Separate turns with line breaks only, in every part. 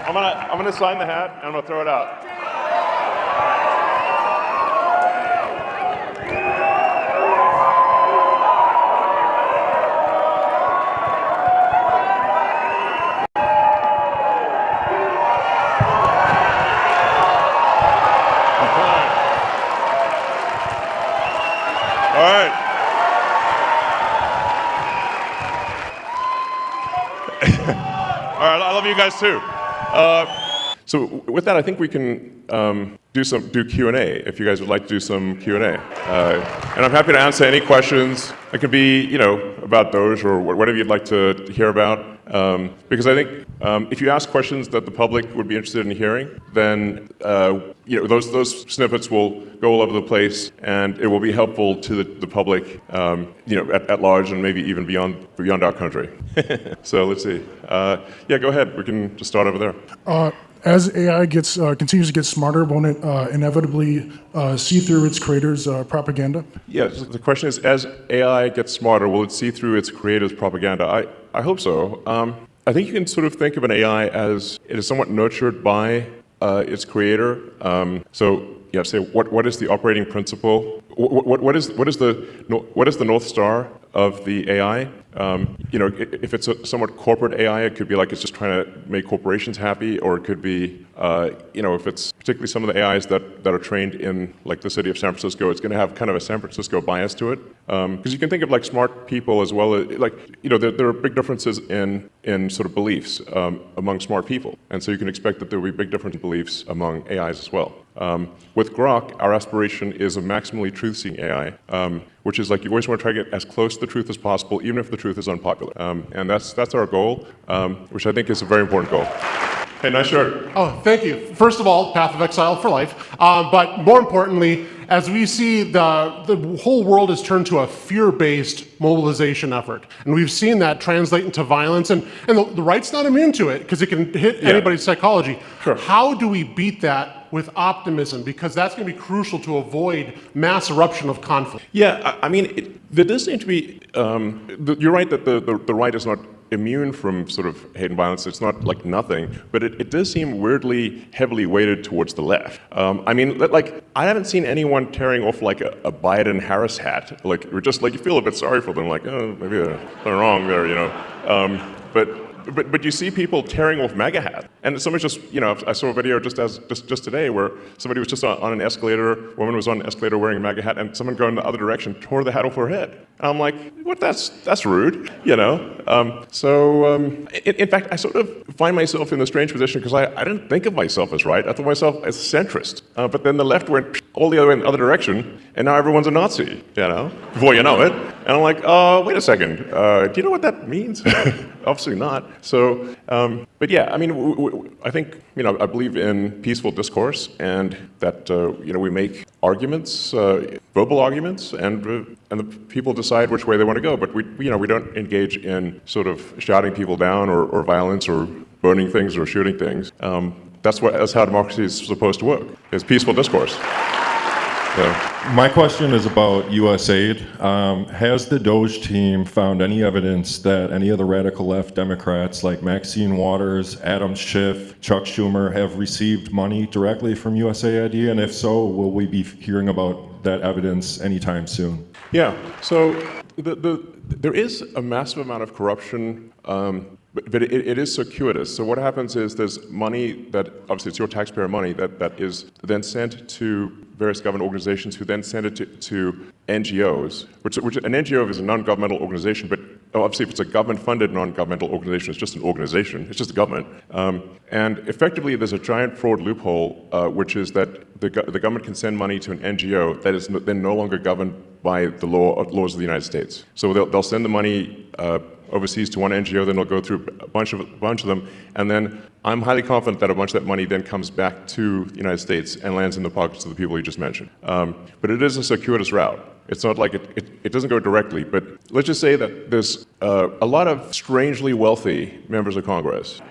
I'm gonna sign the hat and I'm gonna throw it out. All right. All right, I love you guys too. So with that, I think we can do Q&A if you guys would like to do some Q&A. And I'm happy to answer any questions. It could be, about Doge or whatever you'd like to hear about. Because I think if you ask questions that the public would be interested in hearing, then those snippets will go all over the place, and it will be helpful to the public, at large and maybe even beyond our country. So let's see. Yeah, go ahead. We can just start over there.
As AI continues to get smarter, won't it inevitably see through its creators' propaganda?
Yeah, so the question is, as AI gets smarter, will it see through its creators' propaganda? I hope so. I think you can sort of think of an AI as it is somewhat nurtured by its creator. Say what is the operating principle? What is the North Star of the AI? If it's a somewhat corporate AI, it could be like it's just trying to make corporations happy, or it could be, if it's particularly some of the AIs that are trained in like the city of San Francisco, it's going to have kind of a San Francisco bias to it. Because you can think of like smart people as well as there are big differences in sort of beliefs among smart people, and so you can expect that there will be big difference in beliefs among AIs as well. With Grok, our aspiration is a maximally truth-seeking AI, which is like you always want to try to get as close to the truth as possible, even if the truth is unpopular. And that's our goal, which I think is a very important goal. Hey, nice shirt.
Oh, thank you. First of all, Path of Exile for life. But more importantly, as we see the whole world has turned to a fear-based mobilization effort. And we've seen that translate into violence. And the right's not immune to it because it can hit anybody's psychology.
Sure.
How do we beat that with optimism? Because that's going to be crucial to avoid mass eruption of conflict.
Yeah, I mean, there does seem to be, you're right that the right is not immune from sort of hate and violence. It's not like nothing, but it does seem weirdly heavily weighted towards the left. I haven't seen anyone tearing off like a Biden-Harris hat. Like, you're just like, you feel a bit sorry for them, like, oh, maybe they're wrong there, But you see people tearing off MAGA hat, and somebody just, I saw a video just today where somebody was just on an escalator, a woman was on an escalator wearing a MAGA hat, and someone going the other direction tore the hat off her head. And I'm like, what? That's rude, In fact, I sort of find myself in the strange position because I didn't think of myself as right. I thought of myself as centrist. But then the left went all the other way in the other direction, and now everyone's a Nazi, before you know it. And I'm like, wait a second, do you know what that means? Obviously not. So, but yeah, I mean, I think, I believe in peaceful discourse, and that, we make arguments, verbal arguments, and the people decide which way they want to go. But we don't engage in sort of shouting people down or violence or burning things or shooting things. That's how democracy is supposed to work. It's peaceful discourse. Yeah.
My question is about U.S. aid. Has the Doge team found any evidence that any of the radical left Democrats like Maxine Waters, Adam Schiff, Chuck Schumer have received money directly from USAID? And if so, will we be hearing about that evidence anytime soon?
Yeah, so there is a massive amount of corruption, but it is circuitous. So what happens is there's money that, obviously it's your taxpayer money, that is then sent to various government organizations who then send it to NGOs, which an NGO is a non-governmental organization, but obviously if it's a government-funded non-governmental organization, it's just an organization, it's just a government. And effectively there's a giant fraud loophole, which is that the government can send money to an NGO that is then no longer governed by the laws of the United States. So they'll send the money overseas to one NGO, then they'll go through a bunch of them, and then I'm highly confident that a bunch of that money then comes back to the United States and lands in the pockets of the people you just mentioned. But it is a circuitous route. It's not like it doesn't go directly, but let's just say that there's a lot of strangely wealthy members of Congress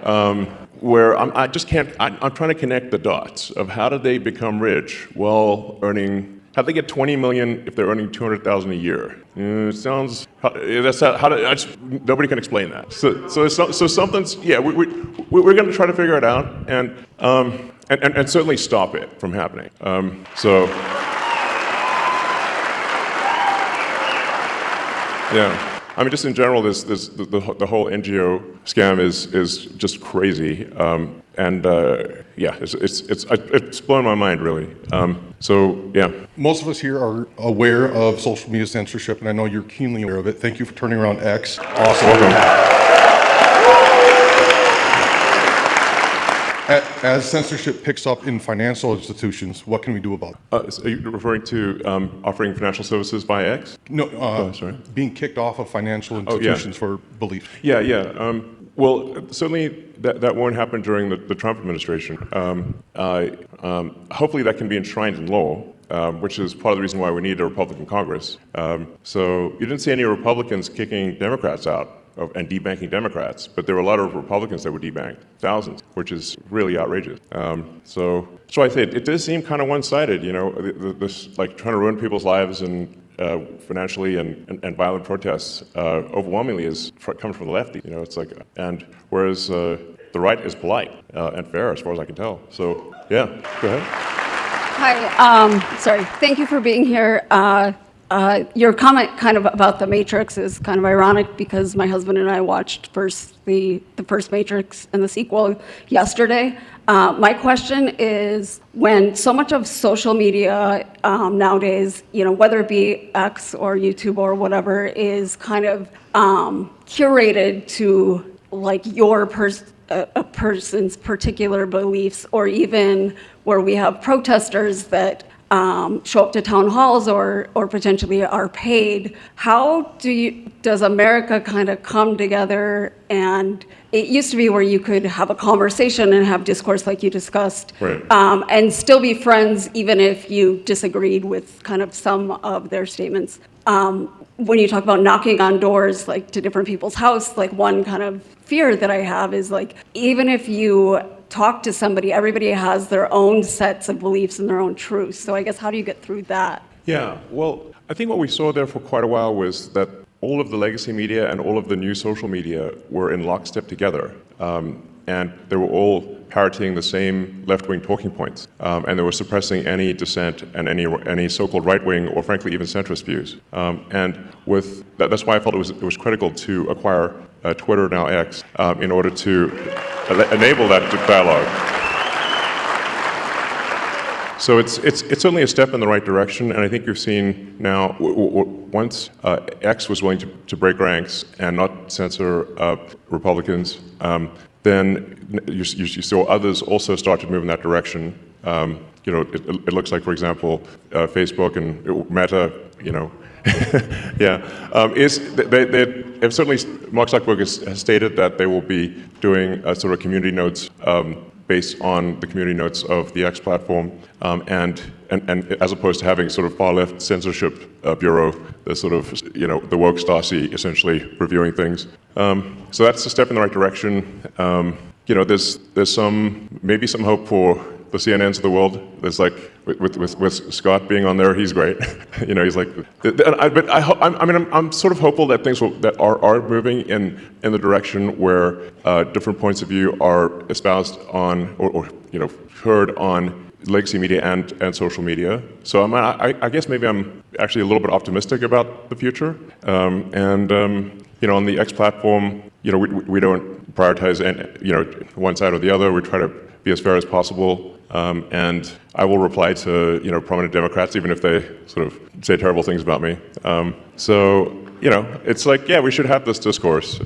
where I'm trying to connect the dots of how did they become rich while earning How'd they get 20 million if they're earning 200,000 a year? It sounds, nobody can explain that. So something's, yeah, we're going to try to figure it out and certainly stop it from happening. Yeah. I mean, just in general, the whole NGO scam is just crazy, yeah, it's blown my mind really. So yeah.
Most of us here are aware of social media censorship, and I know you're keenly aware of it. Thank you for turning around X. Awesome.
Welcome.
As censorship picks up in financial institutions, what can we do about it?
So are you referring to offering financial services by X?
No,
sorry.
Being kicked off of financial institutions for belief.
Yeah. Well, certainly that won't happen during the Trump administration. Hopefully that can be enshrined in law, which is part of the reason why we need a Republican Congress. So you didn't see any Republicans kicking Democrats out and debanking Democrats, but there were a lot of Republicans that were debanked, thousands, which is really outrageous. So I say it does seem kind of one-sided, this like trying to ruin people's lives and financially and violent protests overwhelmingly is coming from the left. It's like, and whereas the right is polite and fair as far as I can tell. So yeah, go ahead.
Hi, sorry. Thank you for being here. Your comment kind of about the Matrix is kind of ironic because my husband and I watched the first Matrix and the sequel yesterday. My question is, when so much of social media nowadays, whether it be X or YouTube or whatever, is kind of curated to like a person's particular beliefs, or even where we have protesters that show up to town halls or potentially are paid. How does America kind of come together? And it used to be where you could have a conversation and have discourse like you discussed,
right.
And still be friends even if you disagreed with kind of some of their statements. When you talk about knocking on doors, like to different people's house, like one kind of fear that I have is like, even if you talk to somebody, everybody has their own sets of beliefs and their own truths. So I guess how do you get through that?
Yeah, well, I think what we saw there for quite a while was that all of the legacy media and all of the new social media were in lockstep together. And they were all parroting the same left-wing talking points. And they were suppressing any dissent and any so-called right-wing or frankly even centrist views. And that's why I felt it was critical to acquire Twitter, now X, in order to enable that dialogue. So it's certainly a step in the right direction, and I think you're seeing now, once X was willing to break ranks and not censor Republicans, then you saw others also start to move in that direction. It looks like, for example, Facebook and Meta, they've certainly, Mark Zuckerberg has stated that they will be doing sort of community notes based on the community notes of the X platform, and as opposed to having sort of far left censorship bureau, the sort of the woke Stasi essentially reviewing things. So that's a step in the right direction. There's maybe some hope for the CNNs of the world. There's like with Scott being on there, he's great. He's like. I'm sort of hopeful that things that are moving in the direction where different points of view are espoused on or heard on legacy media and social media. So I guess maybe I'm actually a little bit optimistic about the future. On the X platform, we don't prioritize one side or the other. We try to be as fair as possible. And I will reply to prominent Democrats even if they sort of say terrible things about me. It's like, yeah, we should have this discourse.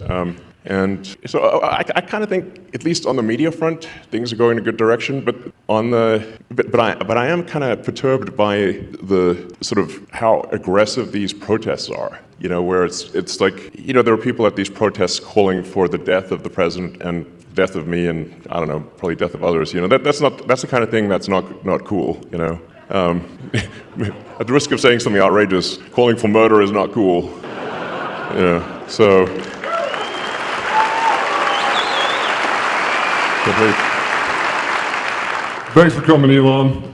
And so I kind of think, at least on the media front, things are going in a good direction. But I am kind of perturbed by the sort of how aggressive these protests are. Where it's like there are people at these protests calling for the death of the president and death of me and I don't know, probably death of others. That's the kind of thing that's not cool. At the risk of saying something outrageous, calling for murder is not cool. So.
Thanks for coming, Elon.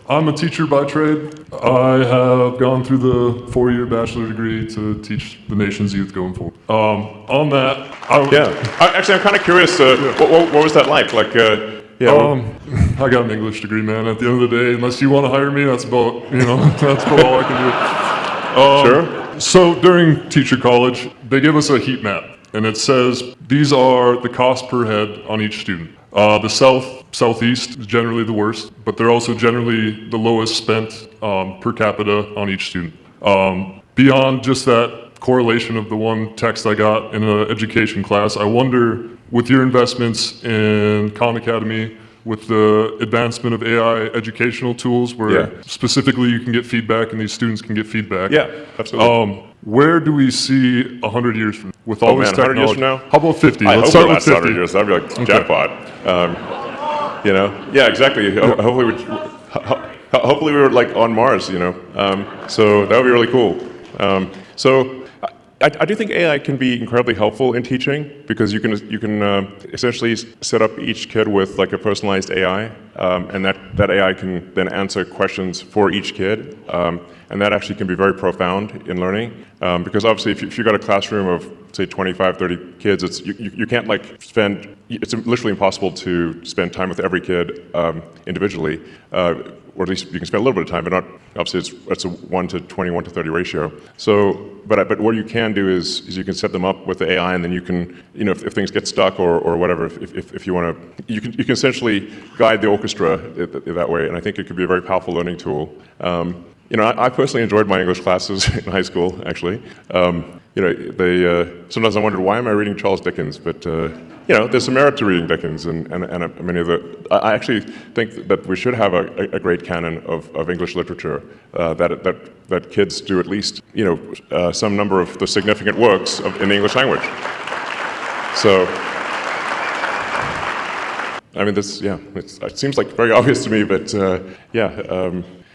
I'm a teacher by trade. I have gone through the 4-year bachelor degree to teach the nation's youth going forward. On that,
Actually, I'm kind of curious. What was that like? Like,
I got an English degree, man. At the end of the day, unless you want to hire me, that's about that's about all I can do.
Sure.
So during teacher college, they give us a heat map, and it says these are the cost per head on each student. The southeast is generally the worst, but they're also generally the lowest spent per capita on each student. Beyond just that correlation of the one text I got in an education class, I wonder, with your investments in Khan Academy, with the advancement of AI educational tools where specifically you can get feedback and these students can get feedback.
Yeah, absolutely.
Where do we see 100 years from now with all this
100
technology?
years from now?
How about 50?
I
Let's
hope
start
it
with
lasts
50.
100 years. That'd be like jackpot. Yeah, exactly. Hopefully we were like on Mars, so that would be really cool. So I do think AI can be incredibly helpful in teaching because you can essentially set up each kid with like a personalized AI, and that AI can then answer questions for each kid, and that actually can be very profound in learning because obviously if you've got a classroom of say 25, 30 kids, you can't it's literally impossible to spend time with every kid individually. Or at least you can spend a little bit of time, but not obviously it's a 1 to 20, 1 to 30 ratio. So, but what you can do is you can set them up with the AI, and then you can, if things get stuck or whatever, if you want to, you can essentially guide the orchestra that way, and I think it could be a very powerful learning tool. I personally enjoyed my English classes in high school, actually. Sometimes I wondered, why am I reading Charles Dickens? But there's some merit to reading Dickens, and many of I actually think that we should have a great canon of English literature that kids do at least some number of the significant works in the English language. So, I mean, it seems like very obvious to me, but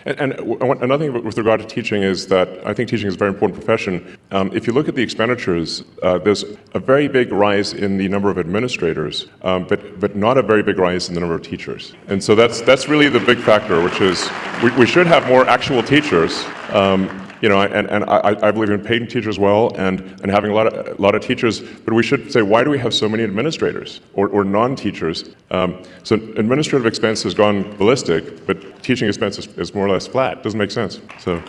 And another thing with regard to teaching is that I think teaching is a very important profession. If you look at the expenditures, there's a very big rise in the number of administrators, but not a very big rise in the number of teachers. And so that's really the big factor, which is we should have more actual teachers. I believe in paying teachers well and having a lot of teachers, but we should say, why do we have so many administrators or non-teachers? So administrative expense has gone ballistic, but teaching expense is more or less flat. Doesn't make sense. So.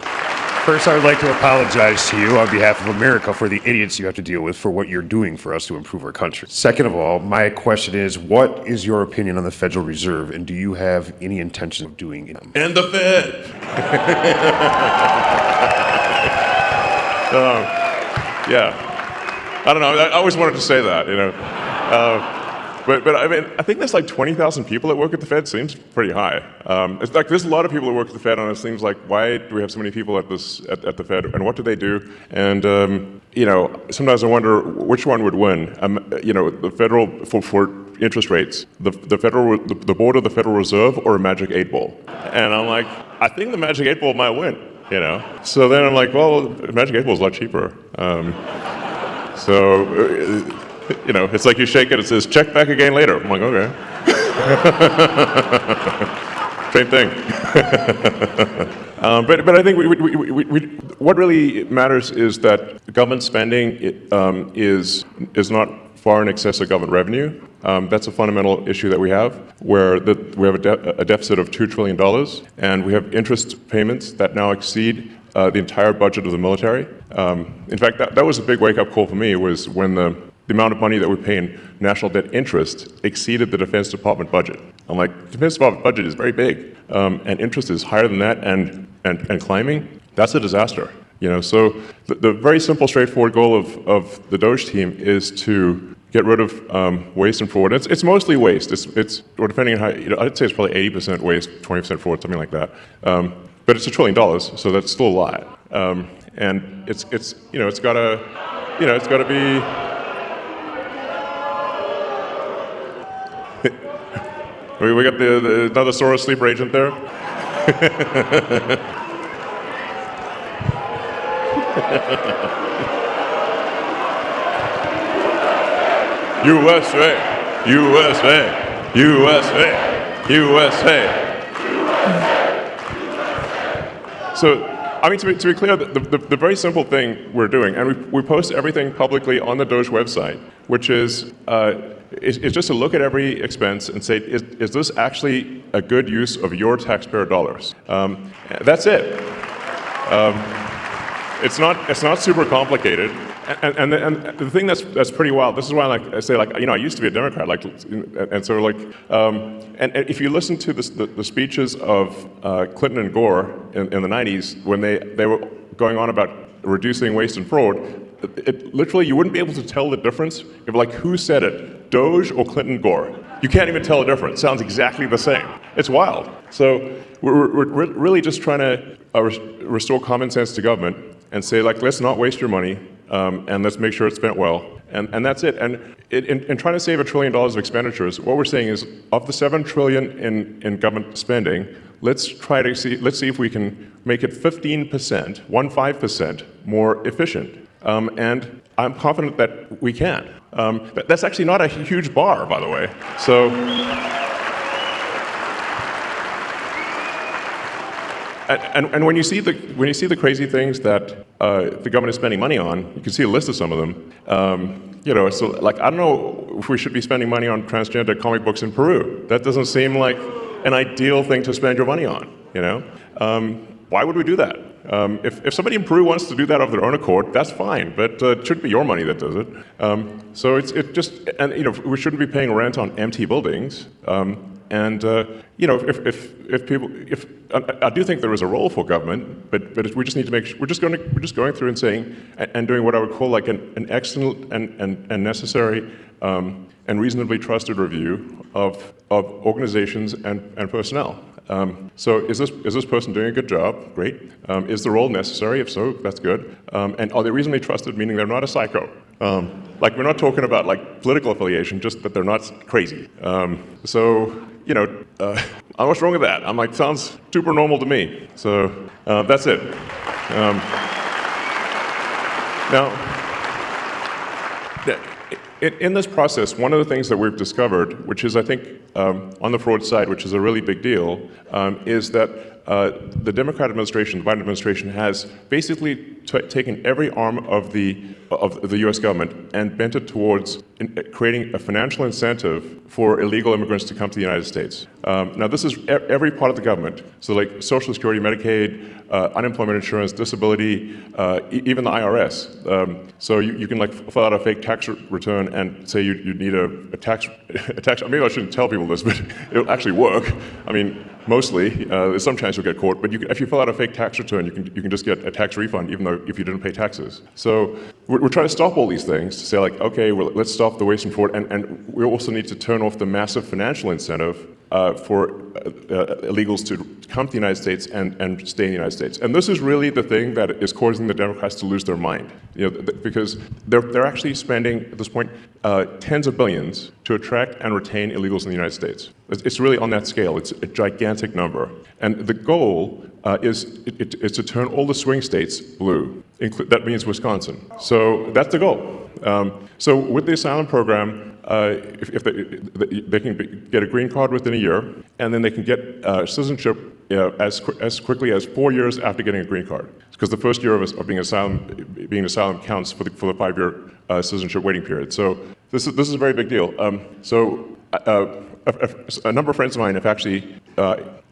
First, I would like to apologize to you on behalf of America for the idiots you have to deal with for what you're doing for us to improve our country. Second of all, my question is, what is your opinion on the Federal Reserve, and do you have any intention of doing it?
And the Fed! I don't know. I always wanted to say that, But I mean, I think there's like 20,000 people that work at the Fed. Seems pretty high. It's like there's a lot of people that work at the Fed, and it seems like, why do we have so many people at the Fed, and what do they do? And sometimes I wonder which one would win. The federal for interest rates, the board of the Federal Reserve, or a Magic 8 Ball. And I'm like, I think the Magic 8 Ball might win. So then I'm like, well, Magic 8 Ball is a lot cheaper. It's like you shake it it says, check back again later. I'm like, okay. Same thing. But I think what really matters is that government spending is not far in excess of government revenue. That's a fundamental issue that we have, where we have a deficit of $2 trillion, and we have interest payments that now exceed the entire budget of the military. In fact, that was a big wake-up call for me, was when the amount of money that we pay in national debt interest exceeded the Defense Department budget. I'm like, the Defense Department budget is very big, and interest is higher than that and climbing. That's a disaster. So the very simple, straightforward goal of the Doge team is to get rid of waste and fraud. It's mostly waste. Or depending on how, I'd say it's probably 80% waste, 20% fraud, something like that. But it's $1 trillion, so that's still a lot. And it's gotta be. We got another Soros sleeper agent there. USA, USA, USA, USA. So, I mean, to be clear, the very simple thing we're doing, and we post everything publicly on the Doge website, which is just to look at every expense and say, is this actually a good use of your taxpayer dollars? That's it. It's not super complicated. And the thing that's pretty wild. This is why I say I used to be a Democrat, and so and if you listen to the speeches of Clinton and Gore in the 90s when they were going on about reducing waste and fraud, literally you wouldn't be able to tell the difference if who said it, Doge or Clinton Gore. You can't even tell the difference. Sounds exactly the same. It's wild. So we're really just trying to restore common sense to government and say let's not waste your money. And let's make sure it's spent well, and that's it. And in trying to save $1 trillion of expenditures, what we're saying is, of the $7 trillion in government spending, let's see if we can make it 15% more efficient. And I'm confident that we can. That's actually not a huge bar, by the way. So. And when you see the crazy things that the government is spending money on, you can see a list of some of them. So I don't know if we should be spending money on transgender comic books in Peru. That doesn't seem like an ideal thing to spend your money on. Why would we do that? If somebody in Peru wants to do that of their own accord, that's fine. But it shouldn't be your money that does it. So we shouldn't be paying rent on empty buildings. If I do think there is a role for government, but we just need to make sure we're just going through and saying and doing what I would call an excellent and necessary and reasonably trusted review of organizations and personnel. So is this person doing a good job? Great. Is the role necessary? If so, that's good. And are they reasonably trusted? Meaning they're not a psycho. We're not talking about political affiliation, just that they're not crazy. What's wrong with that? I'm sounds super normal to me. So that's it. Now, in this process, one of the things that we've discovered, which is I think on the fraud side, which is a really big deal, is that the Democrat administration, the Biden administration, has basically taken every arm of the U.S. government and bent it towards creating a financial incentive for illegal immigrants to come to the United States. Now, this is every part of the government. So, Social Security, Medicaid, unemployment insurance, disability, even the IRS. So you can fill out a fake tax return and say you need a tax. Maybe I shouldn't tell people this, but it'll actually work. I mean, mostly. There's some chance you'll get caught, but if you fill out a fake tax return, you can just get a tax refund, even though if you didn't pay taxes. So we're trying to stop all these things to say okay, well, let's stop the waste and fraud, and we also need to turn off the massive financial incentive for illegals to come to the United States and stay in the United States. And this is really the thing that is causing the Democrats to lose their mind, because they're actually spending at this point tens of billions to attract and retain illegals in the United States. It's really on that scale. It's a gigantic number, and the goal is to turn all the swing states blue. That means Wisconsin. So that's the goal. So with the asylum program, if they can get a green card within a year, and then they can get citizenship as quickly as 4 years after getting a green card, because the first year of being asylum counts for the 5-year citizenship waiting period. So this is a very big deal. A number of friends of mine have actually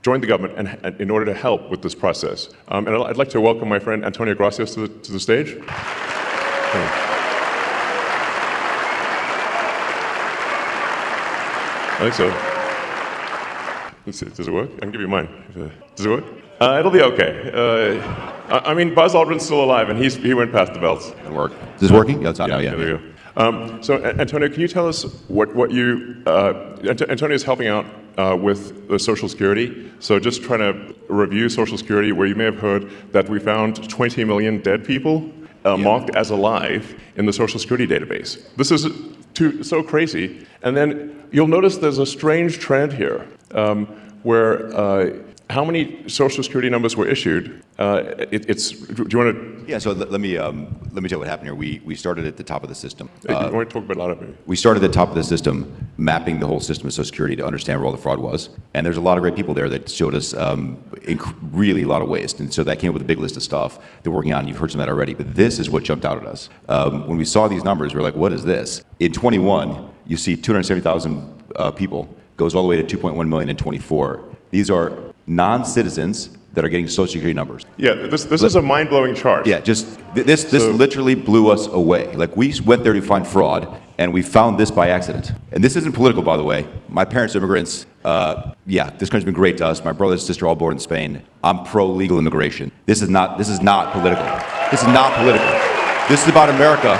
joined the government and in order to help with this process. And I'd like to welcome my friend Antonio Gracias to the stage. I think so. Let's see, does it work? I can give you mine. Does it work? It'll be okay. I mean, Buzz Aldrin's still alive, and he went past the belts.
It'll work. Is this working? Yeah, it's on now, yeah.
There we go. So, Antonio, can you tell us what you... Antonio's helping out with the Social Security. So just trying to review Social Security, where you may have heard that we found 20 million dead people marked as alive in the Social Security database. This is so crazy. And then you'll notice there's a strange trend here, where how many Social Security numbers were issued. Do you want to?
Yeah, so let me tell you what happened here. We started at the top of the system.
You want to talk about a lot of it?
We started at the top of the system, mapping the whole system of Social Security to understand where all the fraud was. And there's a lot of great people there that showed us really a lot of waste. And so that came up with a big list of stuff they're working on. You've heard some of that already. But this is what jumped out at us. When we saw these numbers, we were like, what is this? In 21, you see 270,000 people, goes all the way to 2.1 million in 24. These are non-citizens that are getting Social Security numbers.
Yeah, this is a mind-blowing chart.
Yeah, this literally blew us away. Like, we went there to find fraud, and we found this by accident. And this isn't political, by the way. My parents are immigrants. Yeah, this country's been great to us. My brother and sister are all born in Spain. I'm pro-legal immigration. This is not political. This is not political. This is about America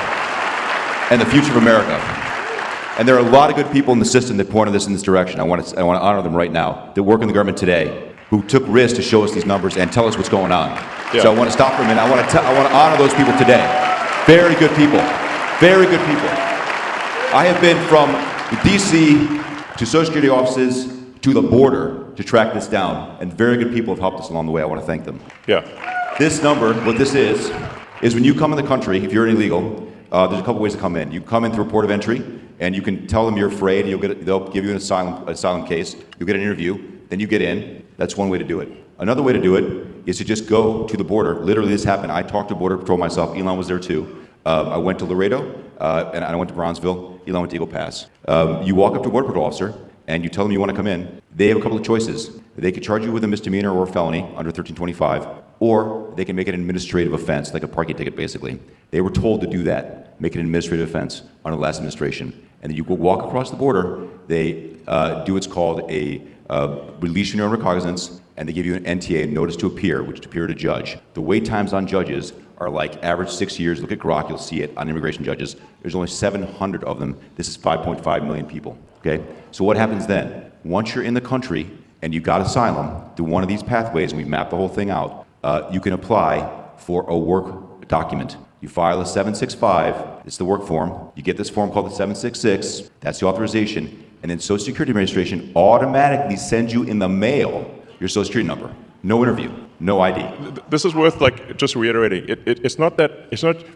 and the future of America. And there are a lot of good people in the system that pointed us in this direction. I want to honor them right now, that work in the government today, who took risks to show us these numbers and tell us what's going on. Yeah. So I want to stop for a minute. I want to honor those people today. Very good people. Very good people. I have been from DC to Social Security offices to the border to track this down, and very good people have helped us along the way. I want to thank them.
Yeah.
This number, what this is when you come in the country, if you're an illegal, there's a couple ways to come in. You come in through a port of entry, and you can tell them you're afraid, and they'll give you an asylum case. You'll get an interview, then you get in. That's one way to do it. Another way to do it is to just go to the border. Literally, this happened. I talked to Border Patrol myself. Elon was there too. I went to Laredo, and I went to Bronzeville. Elon went to Eagle Pass. You walk up to a Border Patrol officer, and you tell them you want to come in. They have a couple of choices. They could charge you with a misdemeanor or a felony under 1325, or they can make it an administrative offense, like a parking ticket, basically. They were told to do that, make it an administrative offense under the last administration. And then you go walk across the border. They do what's called a release your own recognizance, and they give you an NTA, notice to appear, which is to appear to judge. The wait times on judges are like average 6 years. Look at Grok, you'll see it on immigration judges. There's only 700 of them. This is 5.5 million people, okay? So what happens then? Once you're in the country and you got asylum through one of these pathways, and we've mapped the whole thing out, you can apply for a work document. You file a 765, it's the work form. You get this form called the 766, that's the authorization. And then Social Security Administration automatically sends you in the mail your Social Security number. No interview, no ID.
This is worth just reiterating. It's not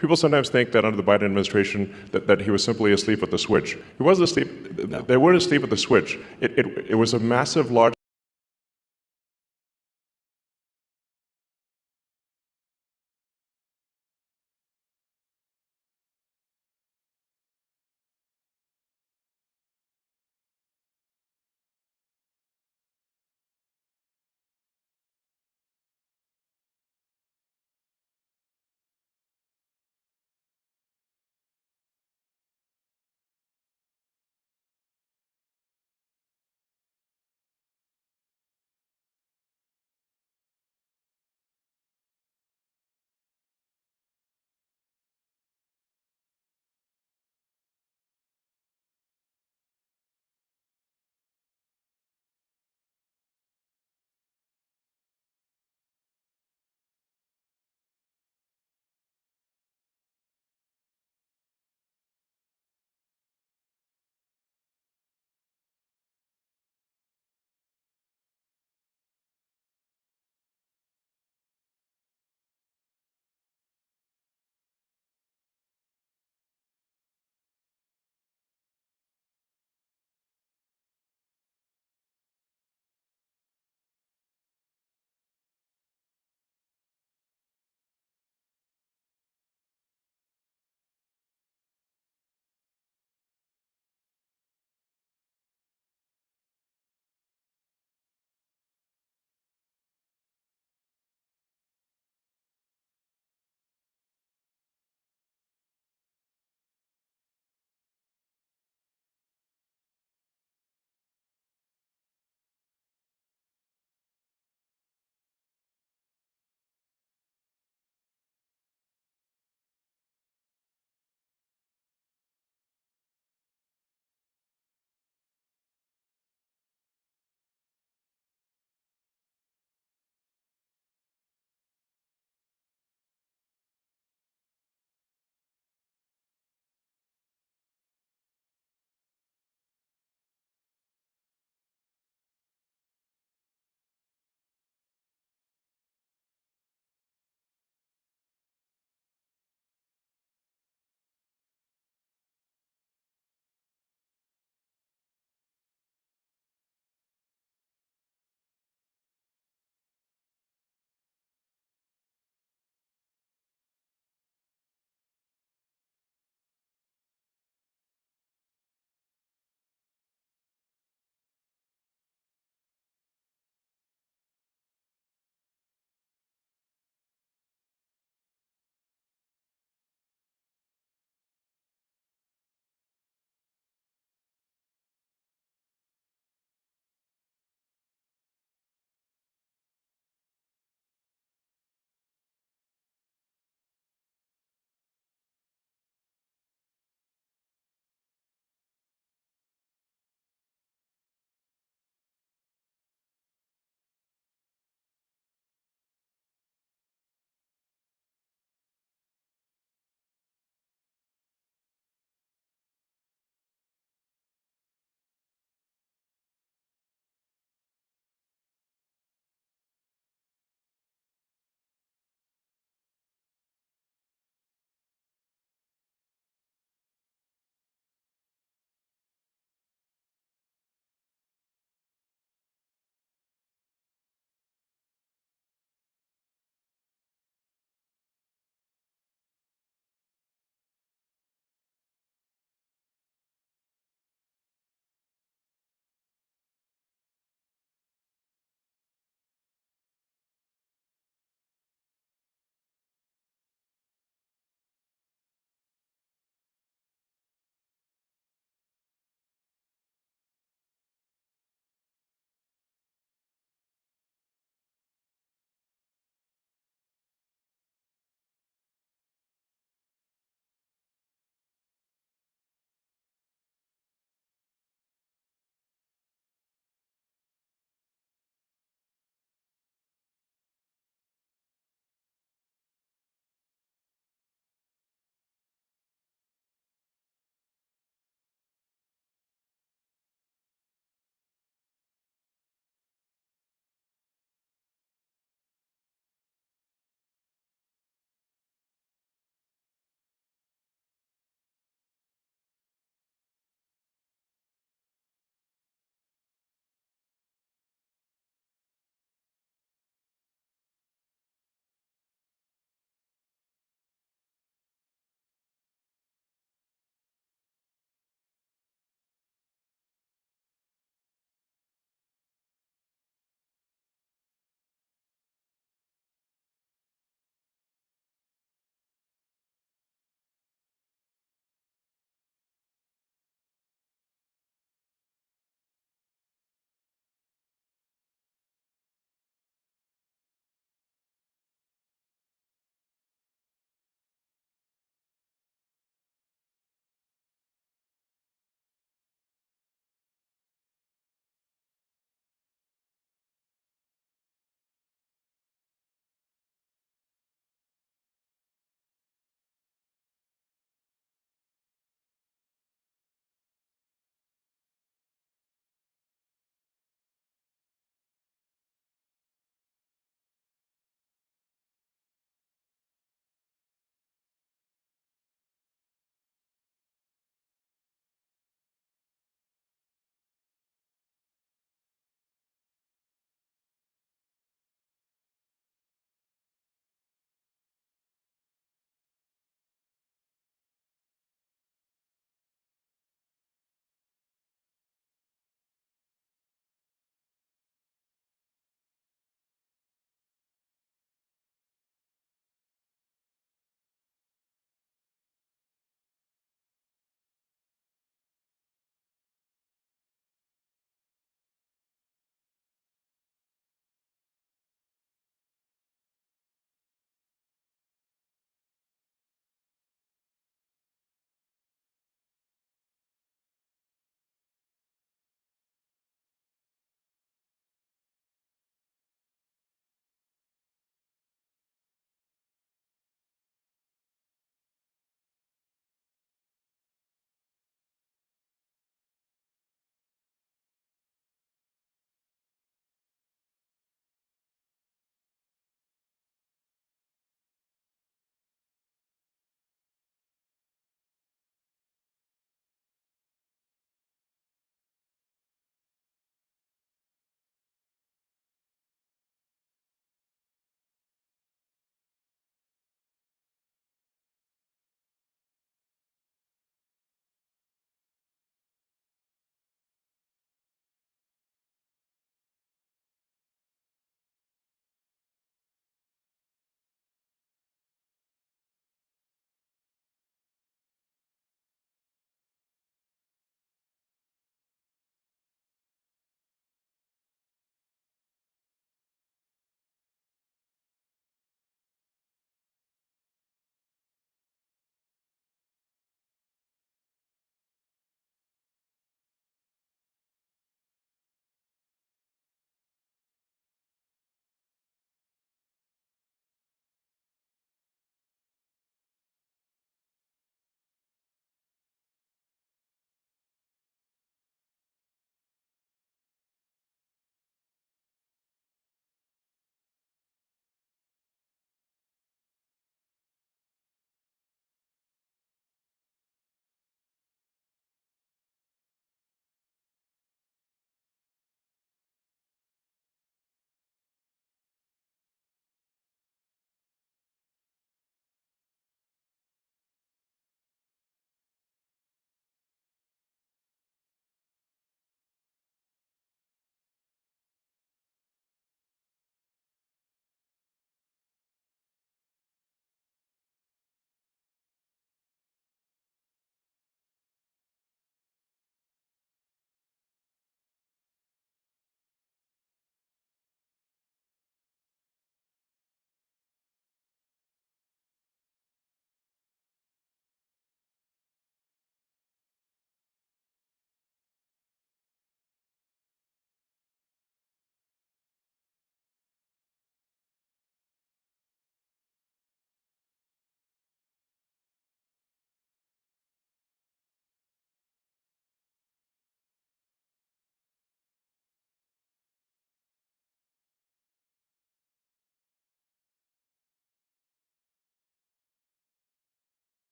people sometimes think that under the Biden administration that he was simply asleep at the switch. He wasn't asleep.
No.
They weren't asleep at the switch. It was a massive, large